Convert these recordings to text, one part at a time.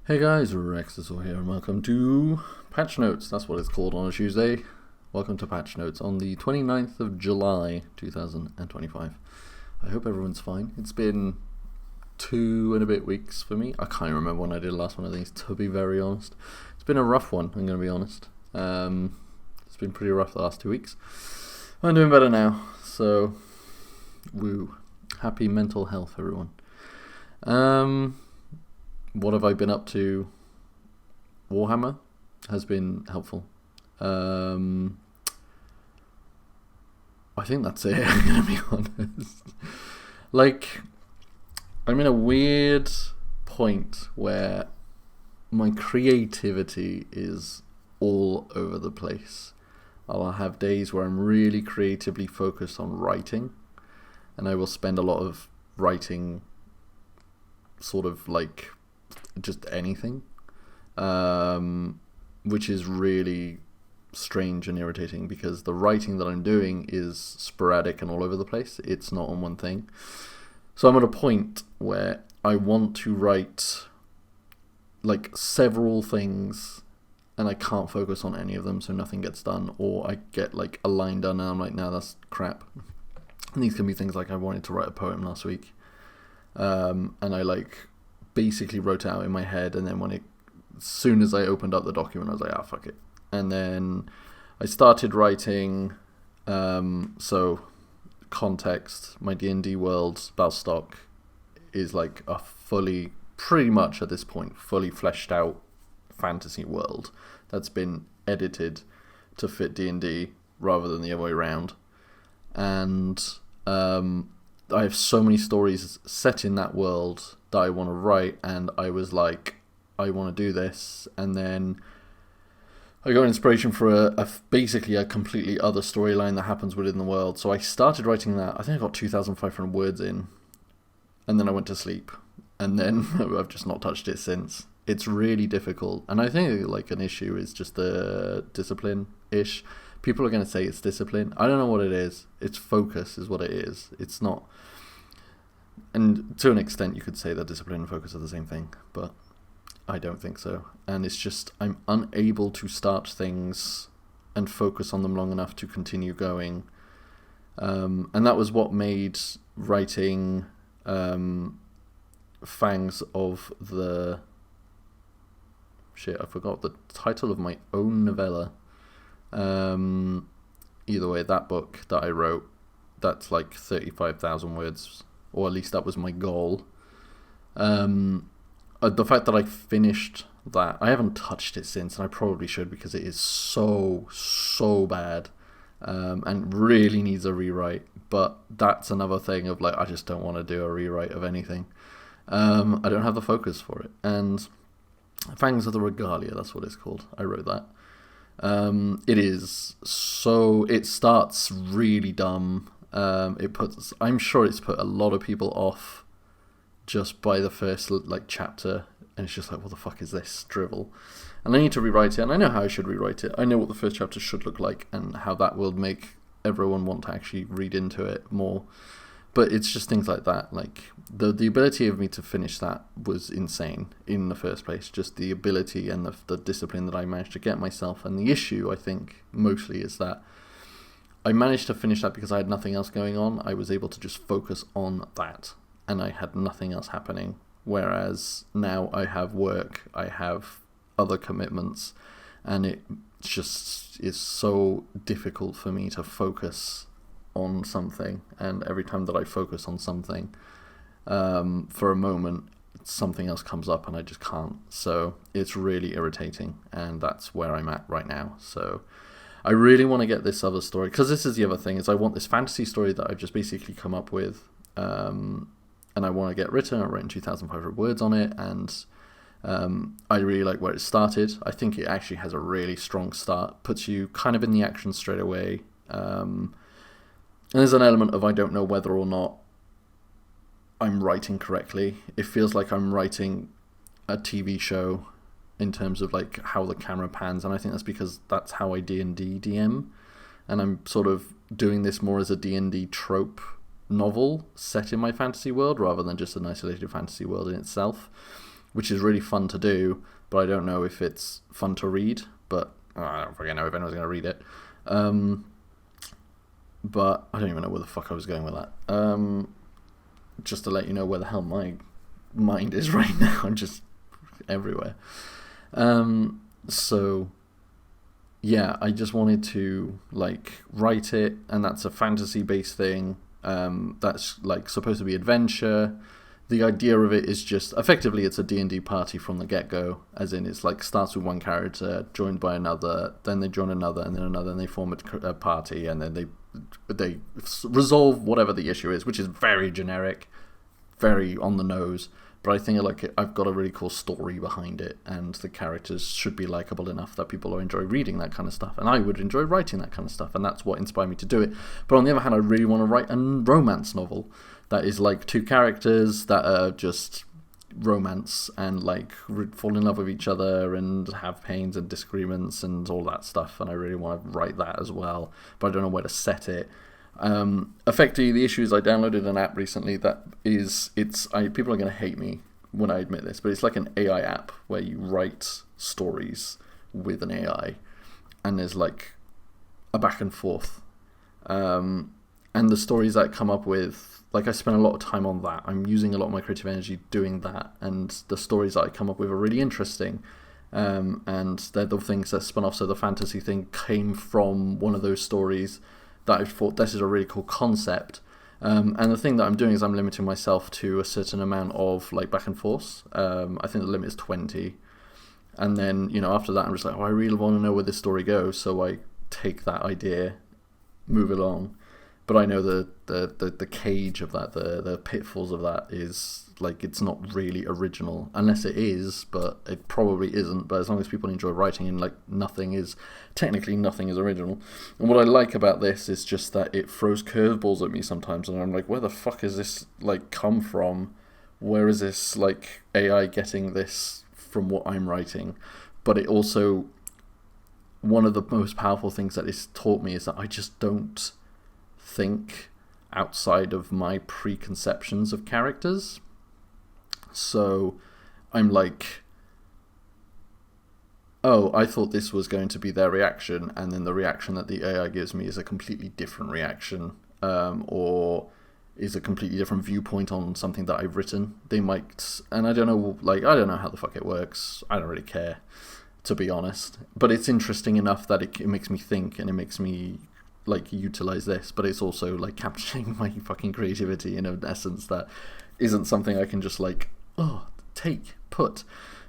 Hey guys, Rex is all here and welcome to Patch Notes. That's what it's called on a Tuesday. Welcome to Patch Notes on the 29th of July 2025. I hope everyone's fine. It's been 2 and a bit weeks for me. I can't remember when I did the last one of these, to be very honest. It's been a rough one, I'm going to be honest. It's been pretty rough the last 2 weeks. I'm doing better now, so woo. Happy mental health, everyone. What have I been up to? Warhammer has been helpful. I think that's it, I'm going to be honest. I'm in a weird point where my creativity is all over the place. I'll have days where I'm really creatively focused on writing, and I will spend a lot of writing sort of like just anything, which is really strange and irritating because the writing that I'm doing is sporadic and all over the place. It's not on one thing. So I'm at a point where I want to write like several things and I can't focus on any of them, so nothing gets done, or I get like a line done and I'm like, nah, that's crap. And these can be things like I wanted to write a poem last week, and I basically wrote it out in my head, and then as soon as I opened up the document, I was like, fuck it. And then I started writing, so context, my D&D world, Balstock, is like a pretty much at this point, fully fleshed out fantasy world that's been edited to fit D&D rather than the other way around. And I have so many stories set in that world that I want to write, and I was like, I want to do this, and then I got inspiration for basically a completely other storyline that happens within the world. So I started writing that. I think I got 2,500 words in, and then I went to sleep, and then I've just not touched it since. It's really difficult, and I think like an issue is just the discipline-ish. People are going to say it's discipline. I don't know what it is. It's focus is what it is. It's not. And to an extent, you could say that discipline and focus are the same thing, but I don't think so. And it's just I'm unable to start things and focus on them long enough to continue going. And that was what made writing Fangs of the... Shit, I forgot the title of my own novella. Either way, that book that I wrote, that's like 35,000 words, or at least that was my goal. The fact that I finished that, I haven't touched it since, and I probably should because it is so bad, and really needs a rewrite. But that's another thing of like, I just don't want to do a rewrite of anything. I don't have the focus for it. And Fangs of the Regalia, that's what it's called. I wrote that. It starts really dumb. I'm sure it's put a lot of people off just by the first chapter, and it's just like, what the fuck is this drivel? And I need to rewrite it, and I know how I should rewrite it. I know what the first chapter should look like and how that will make everyone want to actually read into it more. But it's just things like that. Like the ability of me to finish that was insane in the first place. Just the ability and the discipline that I managed to get myself. And the issue, I think, mostly is that I managed to finish that because I had nothing else going on. I was able to just focus on that, and I had nothing else happening. Whereas now I have work, I have other commitments, and it just is so difficult for me to focus on something. And every time that I focus on something, for a moment, something else comes up and I just can't. So it's really irritating, and that's where I'm at right now. So I really want to get this other story, because this is the other thing, is I want this fantasy story that I've just basically come up with, and I want to get written. I've written 2,500 words on it, and I really like where it started. I think it actually has a really strong start, puts you kind of in the action straight away. And there's an element of I don't know whether or not I'm writing correctly. It feels like I'm writing a TV show in terms of like how the camera pans, and I think that's because that's how I D&D DM, and I'm sort of doing this more as a D&D trope novel set in my fantasy world rather than just an isolated fantasy world in itself. which is really fun to do, but I don't know if it's fun to read. But I don't fucking know if anyone's going to read it. But I don't even know where the fuck I was going with that. Just to let you know where the hell my mind is right now. I'm just everywhere. So yeah, I just wanted to like write it, and that's a fantasy-based thing. That's like supposed to be adventure. The idea of it is just effectively it's a D&D party from the get-go, as in it's like starts with one character joined by another, then they join another, and then another, and they form a party, and then they resolve whatever the issue is, which is very generic, very on the nose. But I think I've got a really cool story behind it, and the characters should be likable enough that people will enjoy reading that kind of stuff, and I would enjoy writing that kind of stuff, and that's what inspired me to do it. But on the other hand, I really want to write a romance novel that is like two characters that are just romance and like fall in love with each other and have pains and disagreements and all that stuff, and I really want to write that as well, but I don't know where to set it. Effectively, the issue is I downloaded an app recently that is people are going to hate me when I admit this, but it's like an AI app where you write stories with an AI, and there's like a back and forth, and the stories that I come up with, like I spend a lot of time on that. I'm using a lot of my creative energy doing that, and the stories that I come up with are really interesting. And they're the things that spun off. So the fantasy thing came from one of those stories that I thought this is a really cool concept. And the thing that I'm doing is I'm limiting myself to a certain amount of like back and forth. I think the limit is 20. And then, after that, I'm just like, I really want to know where this story goes. So I take that idea, move it along. But I know the cage of that, the pitfalls of that is like it's not really original, unless it is, but it probably isn't. But as long as people enjoy writing, and like nothing is original. And what I like about this is just that it throws curveballs at me sometimes, and I'm like, where the fuck is this like come from? Where is this like AI getting this from what I'm writing? But it also, one of the most powerful things that it's taught me is that I just don't think outside of my preconceptions of characters. So I'm like, oh, I thought this was going to be their reaction, and then the reaction that the AI gives me is a completely different reaction, or is a completely different viewpoint on something that I've written. They might, and I don't know how the fuck it works. I don't really care, to be honest. But it's interesting enough that it makes me think, and it makes me like utilize this, but it's also like capturing my fucking creativity in an essence that isn't something I can just like put,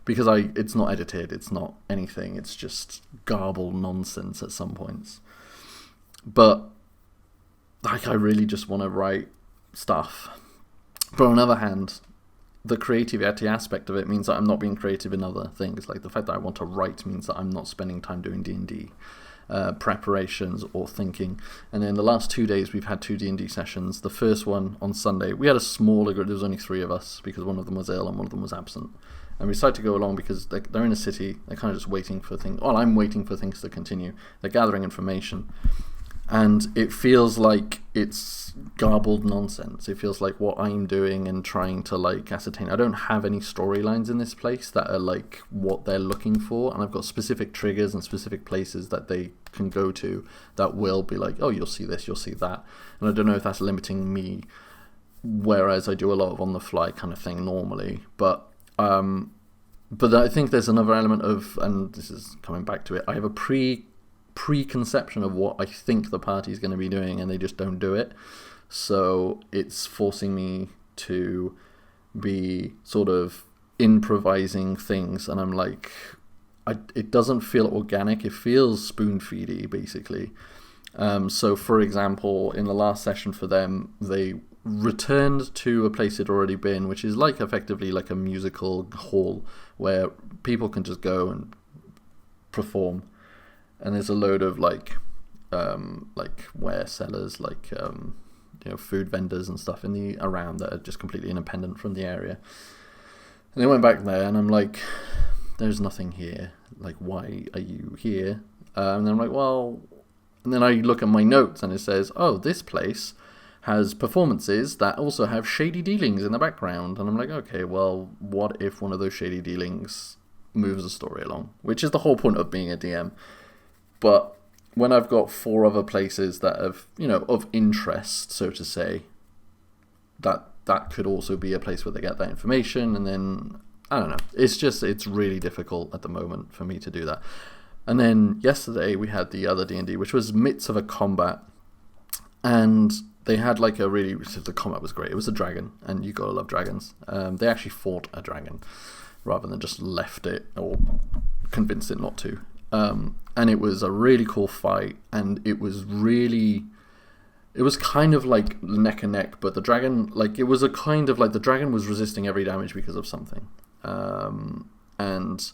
because it's not edited, it's not anything, it's just garbled nonsense at some points. But like I really just want to write stuff. But on the other hand, the creativity aspect of it means that I'm not being creative in other things. Like the fact that I want to write means that I'm not spending time doing D&D preparations or thinking. And then the last 2 days we've had 2 D&D sessions. The first one on Sunday, we had a smaller group. There was only 3 of us because one of them was ill and one of them was absent. And we decided to go along because they're in a city. They're kind of just waiting for things. Well, I'm waiting for things to continue. They're gathering information. And it feels like it's garbled nonsense. It feels like what I'm doing and trying to like ascertain. I don't have any storylines in this place that are like what they're looking for, and I've got specific triggers and specific places that they can go to that will be like, oh, you'll see this, you'll see that. And I don't know if that's limiting me, whereas I do a lot of on the fly kind of thing normally. But I think there's another element of, and this is coming back to it, I have a preconception of what I think the party is going to be doing, and they just don't do it. So it's forcing me to be sort of improvising things, and I'm like, it doesn't feel organic. It feels spoon-feedy, basically. So, for example, in the last session for them, they returned to a place they'd already been, which is like effectively like a musical hall where people can just go and perform. And there's a load of like ware sellers, like food vendors and stuff around that are just completely independent from the area. And they went back there, and I'm like, there's nothing here. Like, why are you here? And then I'm like, well, and then I look at my notes, and it says, oh, this place has performances that also have shady dealings in the background. And I'm like, okay, well, what if one of those shady dealings moves the story along? Which is the whole point of being a DM. But when I've got 4 other places that have, of interest, so to say, that could also be a place where they get that information. And then, I don't know, it's really difficult at the moment for me to do that. And then yesterday we had the other D&D, which was Myths of a Combat. And they had the combat was great. It was a dragon, and you gotta love dragons. They actually fought a dragon rather than just left it or convinced it not to. And it was a really cool fight, and it was kind of like neck and neck, but the dragon, the dragon was resisting every damage because of something. And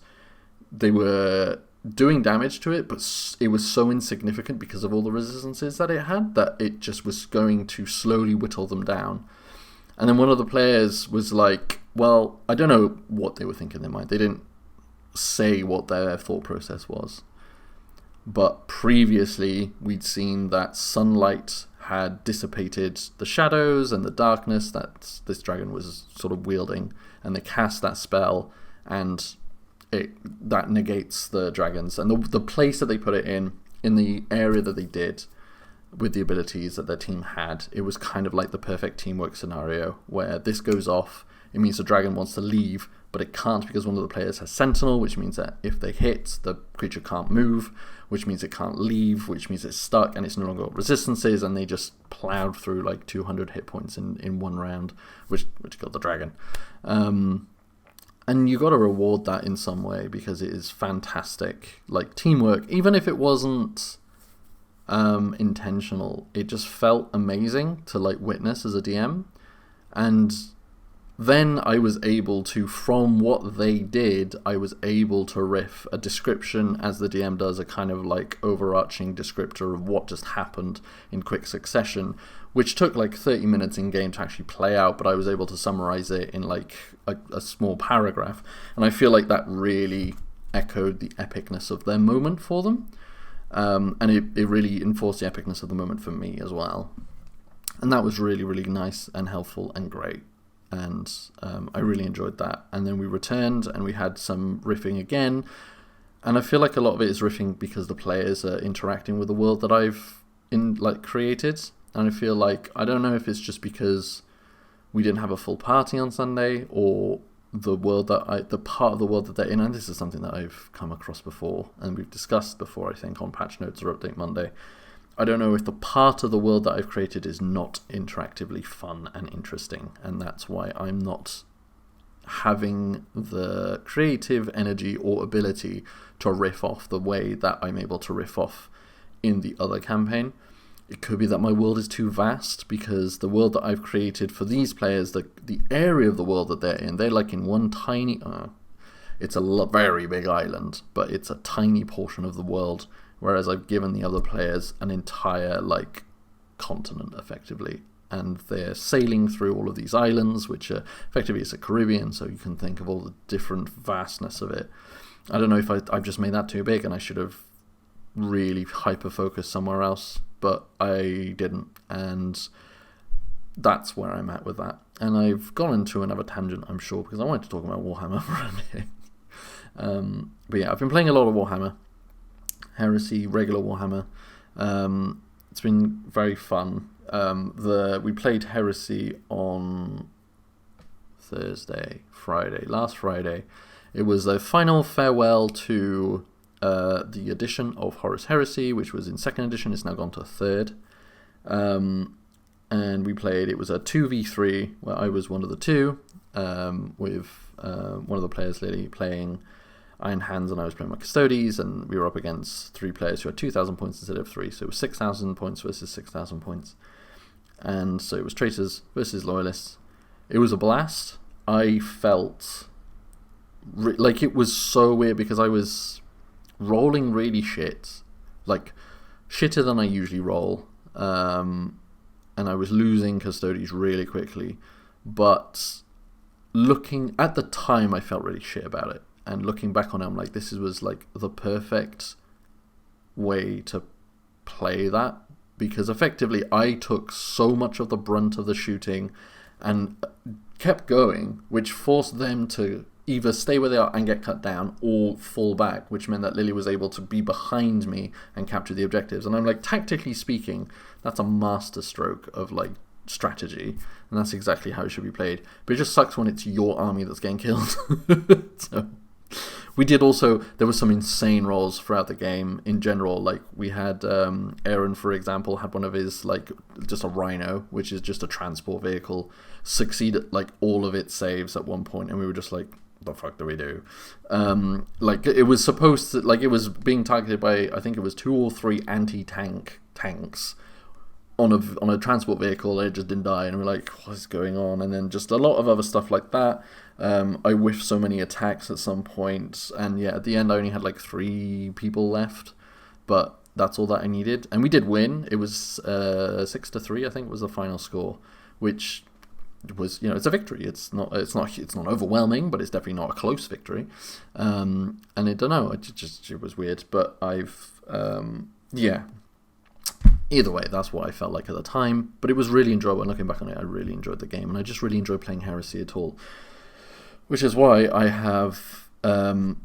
they were doing damage to it, but it was so insignificant because of all the resistances that it had that it just was going to slowly whittle them down. And then one of the players was like, well, I don't know what they were thinking in their mind. They didn't say what their thought process was. But previously, we'd seen that sunlight had dissipated the shadows and the darkness that this dragon was sort of wielding, and they cast that spell, and that negates the dragons. And the place that they put it in the area that they did, with the abilities that their team had, it was kind of like the perfect teamwork scenario, where this goes off, it means the dragon wants to leave, but it can't because one of the players has Sentinel, which means that if they hit, the creature can't move, which means it can't leave, which means it's stuck and it's no longer got resistances, and they just plowed through 200 hit points in one round, which killed the dragon. And you got to reward that in some way because it is fantastic. Teamwork, even if it wasn't intentional, it just felt amazing to witness as a DM. And then I was able to, from what they did, I was able to riff a description, as the DM does, a kind of overarching descriptor of what just happened in quick succession, which took 30 minutes in game to actually play out, but I was able to summarize it in a small paragraph. And I feel like that really echoed the epicness of their moment for them. And it really enforced the epicness of the moment for me as well. And that was really, really nice and helpful and great. And I really enjoyed that. And then we returned and we had some riffing again. And I feel like a lot of it is riffing because the players are interacting with the world that I've created. And I feel like, I don't know if it's just because we didn't have a full party on Sunday, or the part of the world that they're in, and this is something that I've come across before and we've discussed before, I think, on Patch Notes or Update Monday. I don't know if the part of the world that I've created is not interactively fun and interesting, and that's why I'm not having the creative energy or ability to riff off the way that I'm able to riff off in the other campaign. It could be that my world is too vast, because the world that I've created for these players, the area of the world that they're in one tiny... it's a very big island, but it's a tiny portion of the world, whereas I've given the other players an entire continent, effectively. And they're sailing through all of these islands, which are effectively it's a Caribbean, so you can think of all the different vastness of it. I don't know if I've just made that too big, and I should have really hyper-focused somewhere else, but I didn't, and that's where I'm at with that. And I've gone into another tangent, I'm sure, because I wanted to talk about Warhammer around here. But yeah, I've been playing a lot of Warhammer. Heresy, regular Warhammer. It's been very fun. We played Heresy on last Friday. It was a final farewell to the edition of Horus Heresy, which was in 2nd edition. It's now gone to 3rd. And we played, it was a 2v3, where I was one of the two, with one of the players, Lily, playing Iron Hands, and I was playing my Custodes, and we were up against 3 players who had 2,000 points instead of 3, so it was 6,000 points versus 6,000 points. And so it was Traitors versus Loyalists. It was a blast. I felt it was so weird, because I was rolling really shit, shitter than I usually roll, and I was losing Custodes really quickly, but looking at the time I felt really shit about it, and looking back on it I'm like, this was the perfect way to play that, because effectively I took so much of the brunt of the shooting and kept going, which forced them to either stay where they are and get cut down or fall back, which meant that Lily was able to be behind me and capture the objectives. And I'm like, tactically speaking, that's a masterstroke of like strategy, and that's exactly how it should be played. But it just sucks when it's your army that's getting killed. So we did also, there was some insane rolls throughout the game in general. Like we had Aaron, for example, had one of his, like, just a Rhino, which is just a transport vehicle, succeed at like all of its saves at one point, and we were just like, the fuck do we do? Like it was supposed to, like, it was being targeted by, I think it was 2 or 3 tanks on a transport vehicle. It just didn't die, and we're like, what is going on? And then just a lot of other stuff like that. I whiffed so many attacks at some point, and yeah, at the end I only had like 3 people left, but that's all that I needed, and we did win. It was 6-3, I think, was the final score, which was, you know, it's a victory. It's not overwhelming, but it's definitely not a close victory. And I don't know, it was weird, but yeah. Either way, that's what I felt like at the time, but it was really enjoyable. Looking back on it, I really enjoyed the game, and I just really enjoyed playing Heresy at all. Which is why I have, I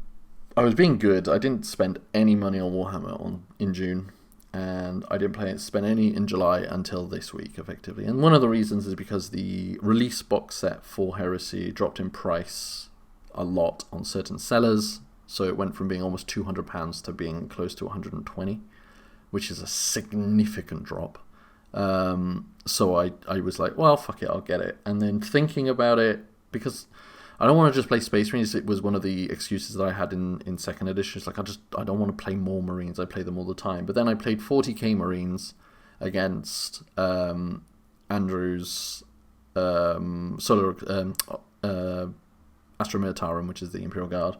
was being good. I didn't spend any money on Warhammer in June, and I didn't spend any in July until this week, effectively. And one of the reasons is because the release box set for Heresy dropped in price a lot on certain sellers, so it went from being almost £200 to being close to 120, which is a significant drop. So I was like, well, fuck it, I'll get it. And then thinking about it, because I don't want to just play Space Marines. It was one of the excuses that I had in second edition. It's like, I don't want to play more Marines. I play them all the time. But then I played 40k Marines against Andrew's Solar Astra Militarum, which is the Imperial Guard.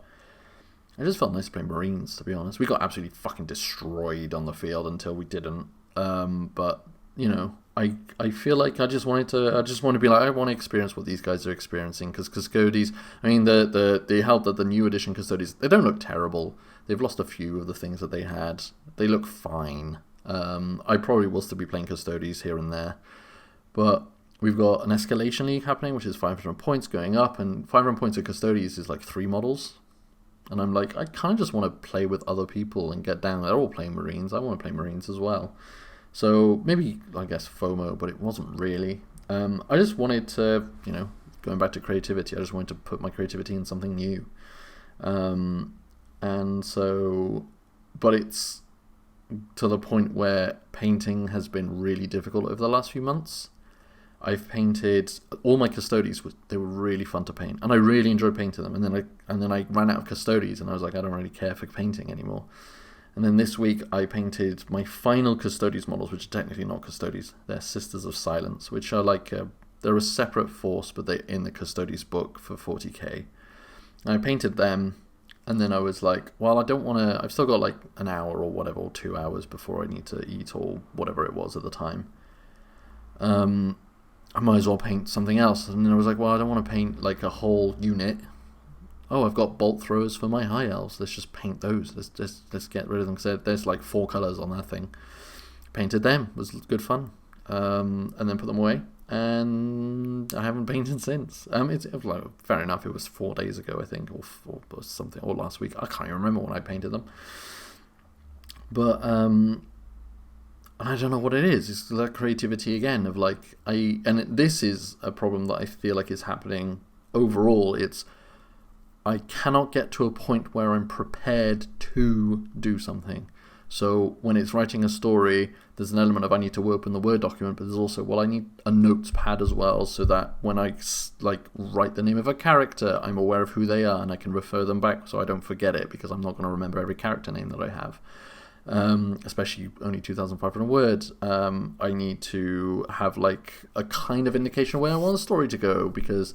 It just felt nice to play Marines, to be honest. We got absolutely fucking destroyed on the field until we didn't. But you know, I feel like I just want to be like, I want to experience what these guys are experiencing, because Custodes, I mean, the help that the new edition Custodes, they don't look terrible. They've lost a few of the things that they had. They look fine. I probably will still be playing Custodes here and there, but we've got an Escalation League happening, which is 500 points going up, and 500 points of Custodes is like 3 models. And I'm like, I kind of just want to play with other people and get down. They're all playing Marines. I want to play Marines as well. So maybe, I guess, FOMO, but it wasn't really. I just wanted to, you know, going back to creativity, I just wanted to put my creativity in something new. And so, but it's to the point where painting has been really difficult over the last few months. I've painted all my Custodes. They were really fun to paint, and I really enjoyed painting them. And then I ran out of Custodes, and I was like, I don't really care for painting anymore. And then this week I painted my final Custodes models, which are technically not Custodes. They're Sisters of Silence, which are like they're a separate force, but they're in the Custodes book for 40k. And I painted them, and then I was like, well, I don't want to. I've still got like an hour or whatever, or 2 hours before I need to eat or whatever it was at the time. I might as well paint something else. And then I was like, well, I don't want to paint like a whole unit. Oh, I've got bolt throwers for my high elves. Let's just paint those. Let's get rid of them, because there's like 4 colours on that thing. Painted them. It was good fun. And then put them away. And I haven't painted since. It's like, fair enough. It was 4 days ago, I think, or something, or last week. I can't even remember when I painted them. But I don't know what it is. It's that creativity again of like, this is a problem that I feel like is happening overall. It's, I cannot get to a point where I'm prepared to do something. So when it's writing a story, there's an element of I need to open the Word document, but there's also, well, I need a notes pad as well, so that when I like write the name of a character, I'm aware of who they are and I can refer them back so I don't forget it, because I'm not going to remember every character name that I have. Especially only 2,500 words. I need to have like a kind of indication of where I want the story to go, because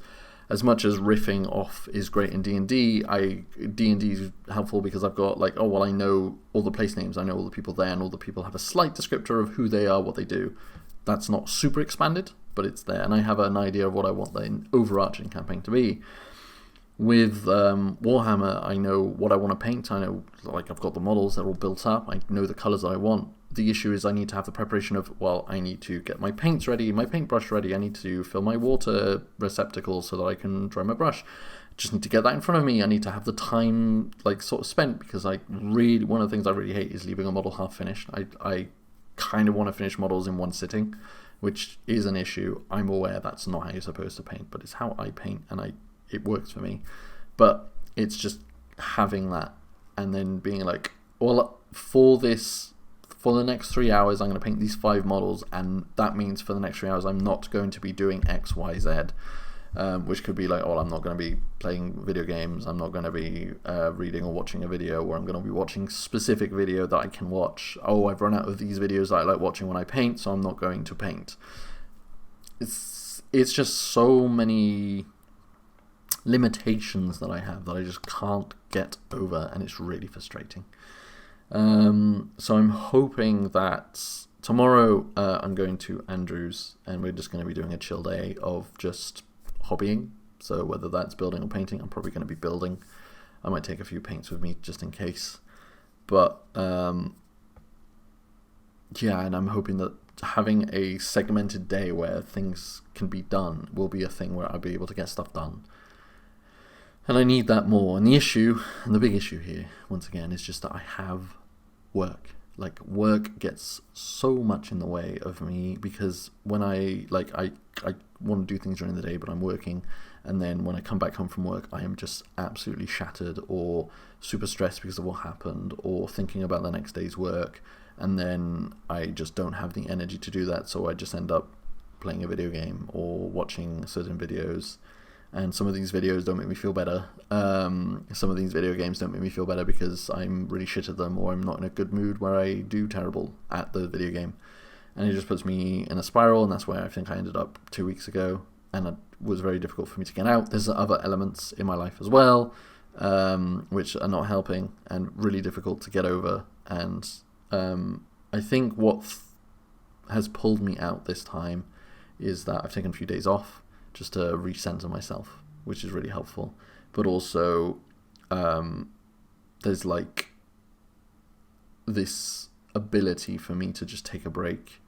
as much as riffing off is great in D&D, D&D is helpful because I've got like, oh, well, I know all the place names, I know all the people there, and all the people have a slight descriptor of who they are, what they do. That's not super expanded, but it's there, and I have an idea of what I want the overarching campaign to be. With Warhammer, I know what I want to paint. I know, like, I've got the models, they're all built up. I know the colours that I want. the issue is I need to have the preparation of, well, I need to get my paints ready, my paintbrush ready, I need to fill my water receptacle so that I can dry my brush. Just need to get that in front of me. I need to have the time like sort of spent, because one of the things I really hate is leaving a model half finished. I kind of want to finish models in one sitting, which is an issue. I'm aware that's not how you're supposed to paint, but it's how I paint, and it works for me. But it's just having that and then being like, well, for the next 3 hours I'm going to paint these 5 models, and that means for the next 3 hours I'm not going to be doing X, Y, Z, which could be like, oh, I'm not going to be playing video games, I'm not going to be reading or watching a video, or I'm going to be watching specific video that I can watch. Oh, I've run out of these videos that I like watching when I paint, so I'm not going to paint. It's just so many limitations that I have that I just can't get over, and it's really frustrating. So I'm hoping that tomorrow I'm going to Andrews, and we're just going to be doing a chill day of just hobbying. So whether that's building or painting, I'm probably going to be building. I might take a few paints with me just in case. But yeah, and I'm hoping that having a segmented day where things can be done will be a thing where I'll be able to get stuff done. And I need that more. And the big issue here, once again, is just that I have work. Like, work gets so much in the way of me, because when I want to do things during the day, but I'm working, and then when I come back home from work, I am just absolutely shattered or super stressed because of what happened, or thinking about the next day's work, and then I just don't have the energy to do that, so I just end up playing a video game or watching certain videos. And some of these videos don't make me feel better. Some of these video games don't make me feel better because I'm really shit at them, or I'm not in a good mood where I do terrible at the video game. And it just puts me in a spiral, and that's where I think I ended up 2 weeks ago. And it was very difficult for me to get out. There's other elements in my life as well, which are not helping and really difficult to get over. And I think what has pulled me out this time is that I've taken a few days off, just to recenter myself, which is really helpful. But also, there's like this ability for me to just take a break,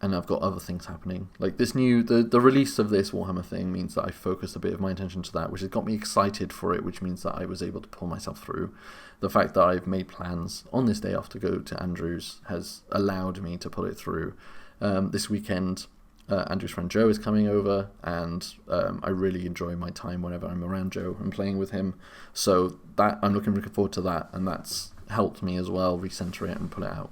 and I've got other things happening. Like this the release of this Warhammer thing means that I focused a bit of my attention to that, which has got me excited for it, which means that I was able to pull myself through. The fact that I've made plans on this day off to go to Andrews has allowed me to pull it through. This weekend, Andrew's friend Joe is coming over, and I really enjoy my time whenever I'm around Joe and playing with him. So that I'm looking forward to that, and that's helped me as well recenter it and pull it out.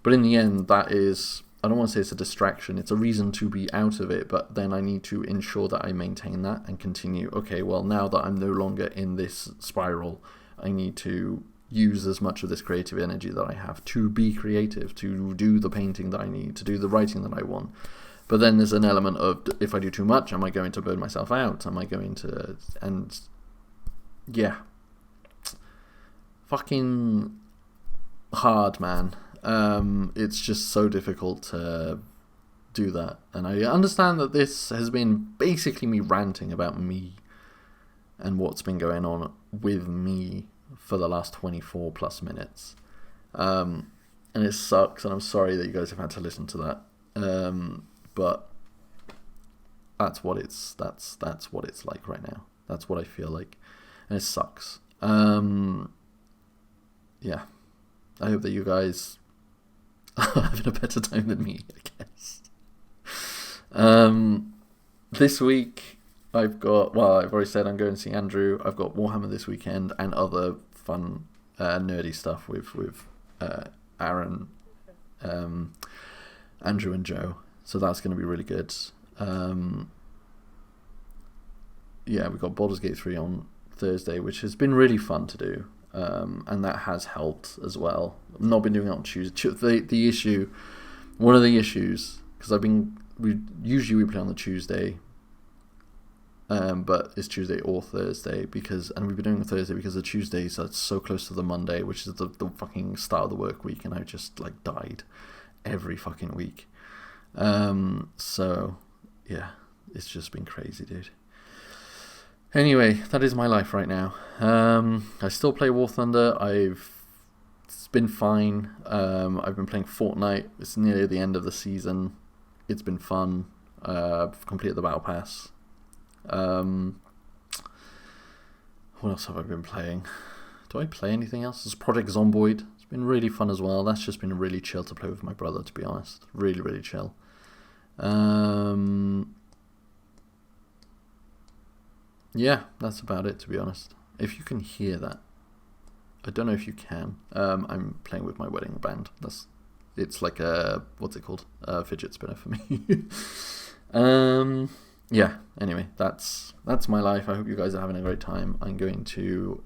But in the end, that is, I don't want to say it's a distraction, it's a reason to be out of it, but then I need to ensure that I maintain that and continue. Okay, well, now that I'm no longer in this spiral, I need to use as much of this creative energy that I have to be creative, to do the painting that I need, to do the writing that I want. But then there's an element of, if I do too much, am I going to burn myself out? Am I going to... And yeah. Fucking hard, man. It's just so difficult to do that. And I understand that this has been basically me ranting about me and what's been going on with me for the last 24 plus minutes. And it sucks, and I'm sorry that you guys have had to listen to that. But that's what it's like right now. That's what I feel like, and it sucks. Yeah, I hope that you guys are having a better time than me, I guess. This week I've already said I'm going to see Andrew. I've got Warhammer this weekend and other fun nerdy stuff with Aaron, Andrew and Joe. So that's going to be really good. Yeah, we've got Baldur's Gate 3 on Thursday, which has been really fun to do. And that has helped as well. I've not been doing it on Tuesday. One of the issues, because we usually play on the Tuesday, but it's Tuesday or Thursday, and we've been doing it Thursday because the Tuesdays are so close to the Monday, which is the fucking start of the work week, and I just like died every fucking week. So yeah, it's just been crazy, dude. Anyway, that is my life right now. I still play War Thunder. I've it's been fine. I've been playing Fortnite. It's nearly the end of the season. It's been fun. I've completed the Battle Pass. What else have I been playing? Do I play anything else? There's Project Zomboid. It's been really fun as well. That's just been really chill to play with my brother, to be honest. Really, really chill. Yeah, that's about it, to be honest. If you can hear that. I don't know if you can. I'm playing with my wedding band. It's like a, what's it called? A fidget spinner for me. Yeah, anyway, that's my life. I hope you guys are having a great time. I'm going to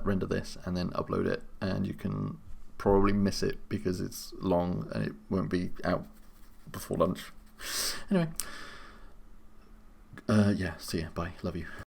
render this and then upload it, and you can probably miss it because it's long and it won't be out before lunch. Anyway, yeah, see ya, bye, love you.